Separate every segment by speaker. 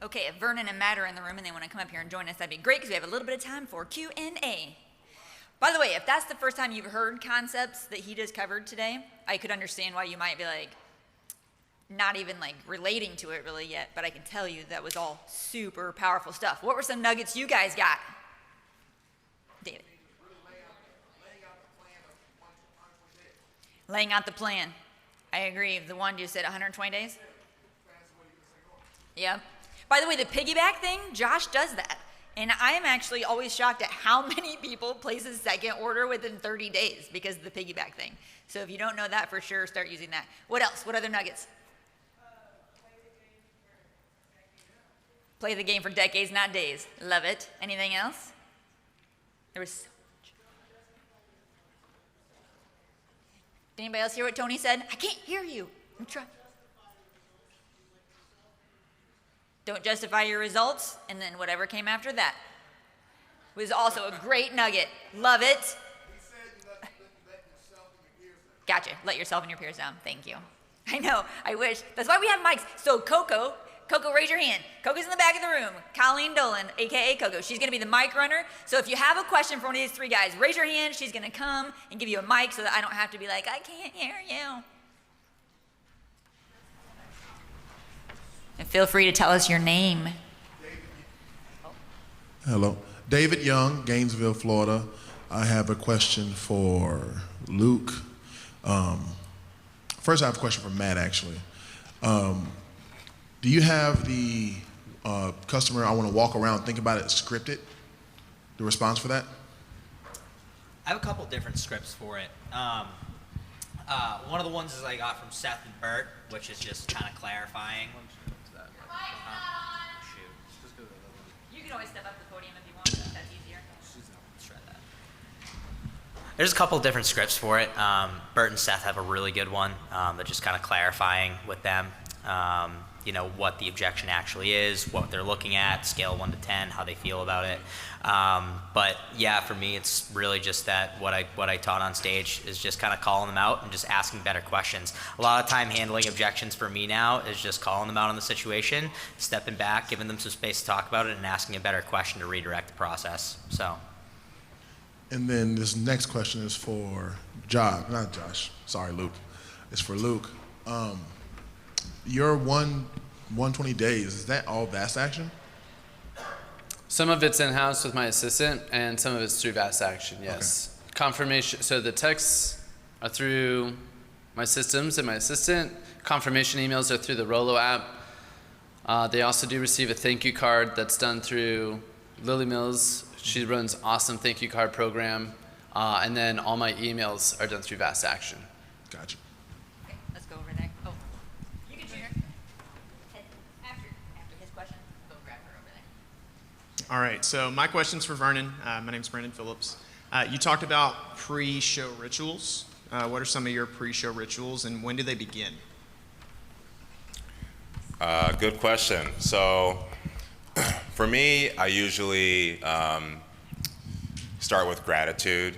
Speaker 1: Okay, if Vernon and Matt are in the room and they want to come up here and join us, that'd be great because we have a little bit of time for Q&A. By the way, if that's the first time you've heard concepts that he just covered today, I could understand why you might be like, not even like relating to it really yet, but I can tell you that was all super powerful stuff. What were some nuggets you guys got? David. Laying out the plan. I agree. The one you said 120 days? Yeah. By the way, the piggyback thing, Josh does that. And I'm actually always shocked at how many people place a second order within 30 days because of the piggyback thing. So if you don't know that for sure, start using that. What else? What other nuggets? Play the game for decades, not days. Love it. Anything else? There was so much. Did anybody else hear what Tony said? I can't hear you. I'm trying. Don't justify your results, and then whatever came after that was also a great nugget. Love it.
Speaker 2: He said you let yourself and your peers down.
Speaker 1: Gotcha. Let yourself and your peers down. Thank you. I know. I wish. That's why we have mics. So Coco, raise your hand. Coco's in the back of the room. Colleen Dolan, a.k.a. Coco. She's going to be the mic runner. So if you have a question for one of these three guys, raise your hand. She's going to come and give you a mic so that I don't have to be like, I can't hear you. And feel free to tell us your name.
Speaker 2: Hello. David Young, Gainesville, Florida. I have a question for Luke. First, I have a question for Matt, actually. Do you have the customer, I want to walk around, think about it, scripted? The response for that?
Speaker 3: I have a couple different scripts for it. One of the ones is I got from Seth and Bert, which is just kind of clarifying.
Speaker 1: You can always step up the podium if you want, if that's easier.
Speaker 3: Let's try that. There's a couple different scripts for it. Bert and Seth have a really good one that just kind of clarifying with them, you know, what the objection actually is, what they're looking at, scale 1 to 10, how they feel about it. But yeah, for me, it's really just that what I taught on stage is just kind of calling them out and just asking better questions. A lot of time handling objections for me now is just calling them out on the situation, stepping back, giving them some space to talk about it, and asking a better question to redirect the process. So.
Speaker 2: And then this next question is for not Josh, sorry, Luke. It's for Luke. Your 120 days, is that all Vast Action?
Speaker 4: Some of it's in-house with my assistant, and some of it's through Vast Action, yes. Okay. Confirmation, so the texts are through my systems and my assistant. Confirmation emails are through the Rolo app. They also do receive a thank you card that's done through Lily Mills. She runs awesome thank you card program. And then all my emails are done through Vast Action.
Speaker 2: Gotcha.
Speaker 1: Okay, let's go over there. Oh, you can share. After his question, go grab her over there.
Speaker 5: All right, so my question's for Vernon. My name's Brandon Phillips. You talked about pre-show rituals. What are some of your pre-show rituals, and when do they begin?
Speaker 6: Good question. So for me, I usually start with gratitude.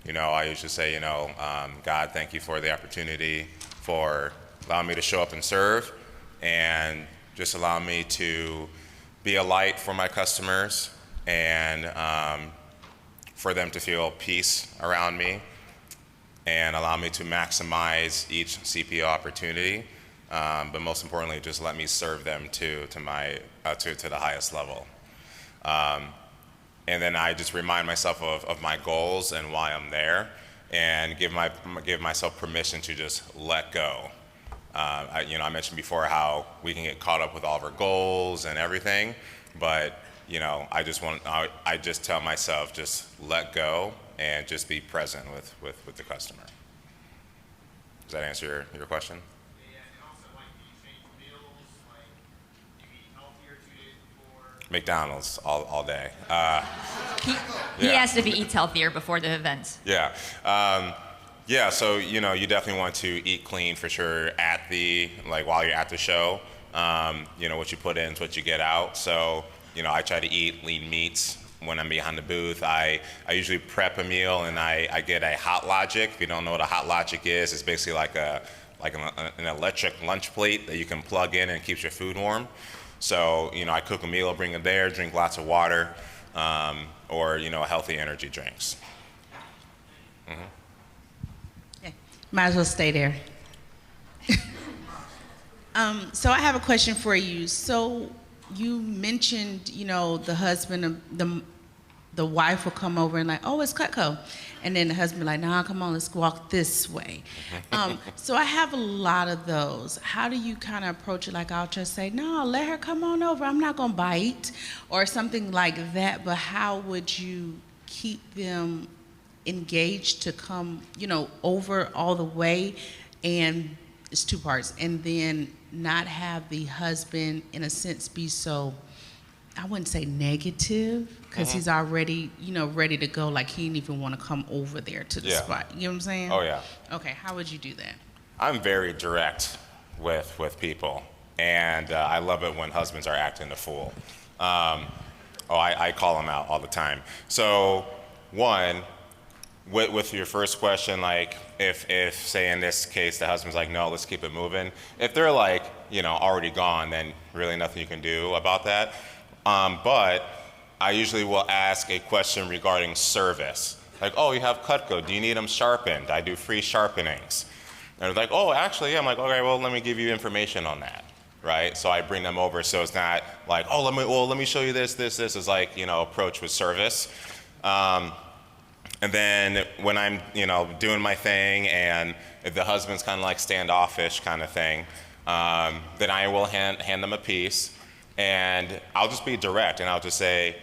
Speaker 6: You know, I usually say, God, thank you for the opportunity, for allowing me to show up and serve, and just allow me to be a light for my customers, and for them to feel peace around me, and allow me to maximize each CPO opportunity, but most importantly, just let me serve them to the highest level. And then I just remind myself of my goals and why I'm there, and give myself permission to just let go. I mentioned before how we can get caught up with all of our goals and everything, but I just tell myself, just let go and just be present with the customer. Does that answer your question? McDonald's all day.
Speaker 1: He has to eats healthier before the events.
Speaker 6: Yeah. So you definitely want to eat clean for sure while you're at the show. What you put in is what you get out. So I try to eat lean meats when I'm behind the booth. I usually prep a meal, and I get a Hot Logic. If you don't know what a Hot Logic is, it's basically like an electric lunch plate that you can plug in and keeps your food warm. So, I cook a meal, bring it there, drink lots of water, or, healthy energy drinks.
Speaker 7: Yeah. Might as well stay there. So I have a question for you. So you mentioned, the husband, the wife will come over and like, oh, it's Cutco. And then the husband like, nah, come on, let's walk this way. So I have a lot of those. How do you kind of approach it? Like, I'll just say, no, let her come on over. I'm not going to bite or something like that. But how would you keep them engaged to come, over all the way? And it's two parts. And then not have the husband, in a sense, be so, I wouldn't say negative, because he's already, ready to go. Like, he didn't even want to come over there to the spot. You know what I'm saying?
Speaker 6: Oh, yeah.
Speaker 7: Okay, how would you do that?
Speaker 6: I'm very direct with people, and I love it when husbands are acting the fool. I call them out all the time. So, one, with your first question, like, if say in this case the husband's like, no, let's keep it moving. If they're like, already gone, then really nothing you can do about that. But I usually will ask a question regarding service. Like, oh, you have Cutco, do you need them sharpened? I do free sharpenings. And they're like, oh, actually, yeah. I'm like, okay, well, let me give you information on that, right? So I bring them over, so it's not like, oh, let me show you this. This is like, approach with service. And then when I'm, doing my thing, and if the husband's kind of like standoffish kind of thing, then I will hand them a piece, and I'll just be direct, and I'll just say,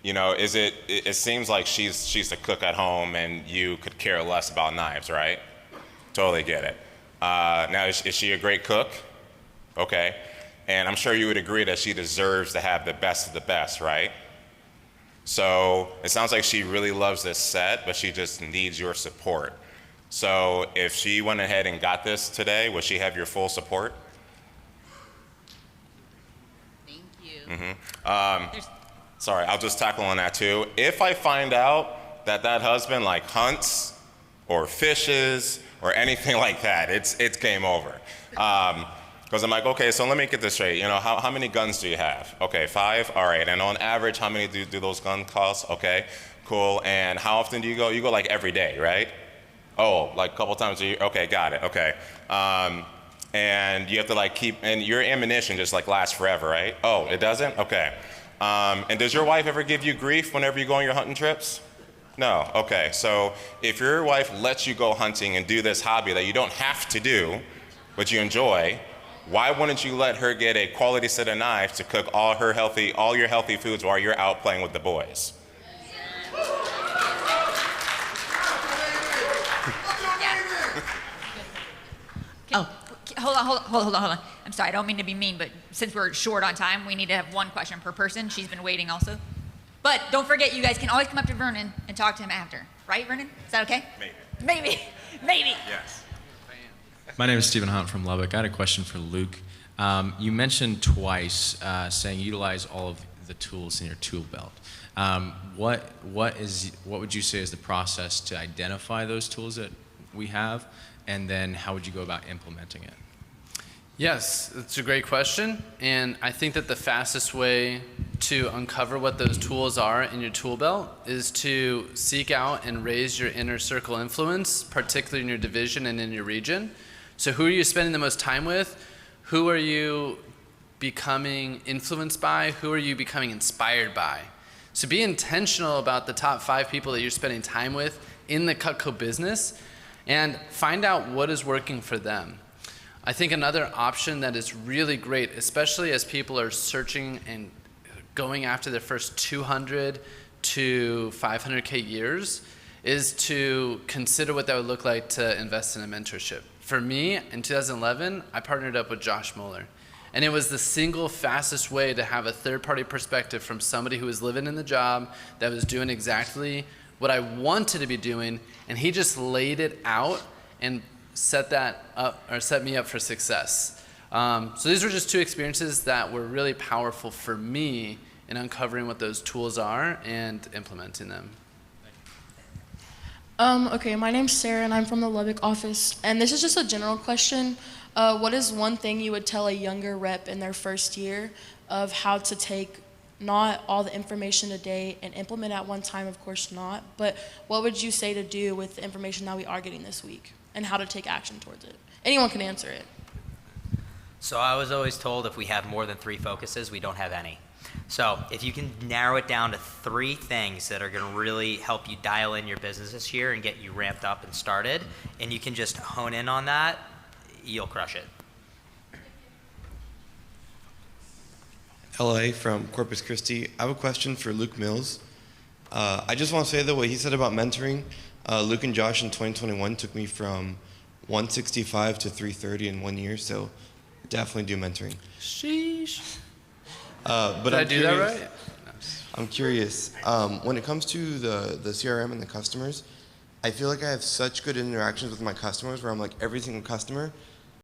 Speaker 6: it seems like she's the cook at home, and you could care less about knives, right? Totally get it. Now, is she a great cook? Okay. And I'm sure you would agree that she deserves to have the best of the best, right? So it sounds like she really loves this set, but she just needs your support. So if she went ahead and got this today, would she have your full support?
Speaker 7: Thank you.
Speaker 6: Sorry, I'll just tackle on that too. If I find out that husband like hunts or fishes or anything like that, it's game over. Because I'm like, okay, so let me get this straight. How many guns do you have? Okay, 5. All right. And on average, how many do those guns cost? Okay, cool. And how often do you go? You go like every day, right? Oh, like a couple times a year. Okay, got it. Okay. And you have to like keep, and your ammunition just like lasts forever, right? Oh, it doesn't? Okay. And does your wife ever give you grief whenever you go on your hunting trips? No. Okay. So if your wife lets you go hunting and do this hobby that you don't have to do, but you enjoy, why wouldn't you let her get a quality set of knives to cook all your healthy foods while you're out playing with the boys?
Speaker 1: Hold on. I'm sorry, I don't mean to be mean, but since we're short on time, we need to have one question per person. She's been waiting also. But don't forget, you guys can always come up to Vernon and talk to him after. Right, Vernon? Is that okay? Maybe.
Speaker 6: Yes.
Speaker 8: My name is Stephen Hunt from Lubbock. I had a question for Luke. You mentioned twice saying utilize all of the tools in your tool belt. What would you say is the process to identify those tools that we have, and then how would you go about implementing it?
Speaker 4: Yes, it's a great question, and I think that the fastest way to uncover what those tools are in your tool belt is to seek out and raise your inner circle influence, particularly in your division and in your region. So who are you spending the most time with? Who are you becoming influenced by? Who are you becoming inspired by? So be intentional about the top 5 people that you're spending time with in the Cutco business, and find out what is working for them. I think another option that is really great, especially as people are searching and going after their first 200 to 500K years, is to consider what that would look like to invest in a mentorship. For me, in 2011, I partnered up with Josh Mueller. And it was the single fastest way to have a third-party perspective from somebody who was living in the job, that was doing exactly what I wanted to be doing, and he just laid it out and set me up for success. So these were just 2 experiences that were really powerful for me in uncovering what those tools are and implementing them.
Speaker 9: Okay, my name's Sarah and I'm from the Lubbock office, and this is just a general question. What is one thing you would tell a younger rep in their first year of how to take not all the information today and implement at one time? Of course not, but what would you say to do with the information that we are getting this week and how to take action towards it? Anyone can answer it.
Speaker 3: So I was always told if we have more than 3 focuses, we don't have any. So if you can narrow it down to 3 things that are going to really help you dial in your business this year and get you ramped up and started, and you can just hone in on that, you'll crush it.
Speaker 10: LA from Corpus Christi. I have a question for Luke Mills. I just want to say that what he said about mentoring, Luke and Josh in 2021 took me from 165 to 330 in 1 year, so definitely do mentoring.
Speaker 4: Sheesh.
Speaker 10: But
Speaker 4: Did I do that right?
Speaker 10: I'm curious. When it comes to the CRM and the customers, I feel like I have such good interactions with my customers where I'm like every single customer,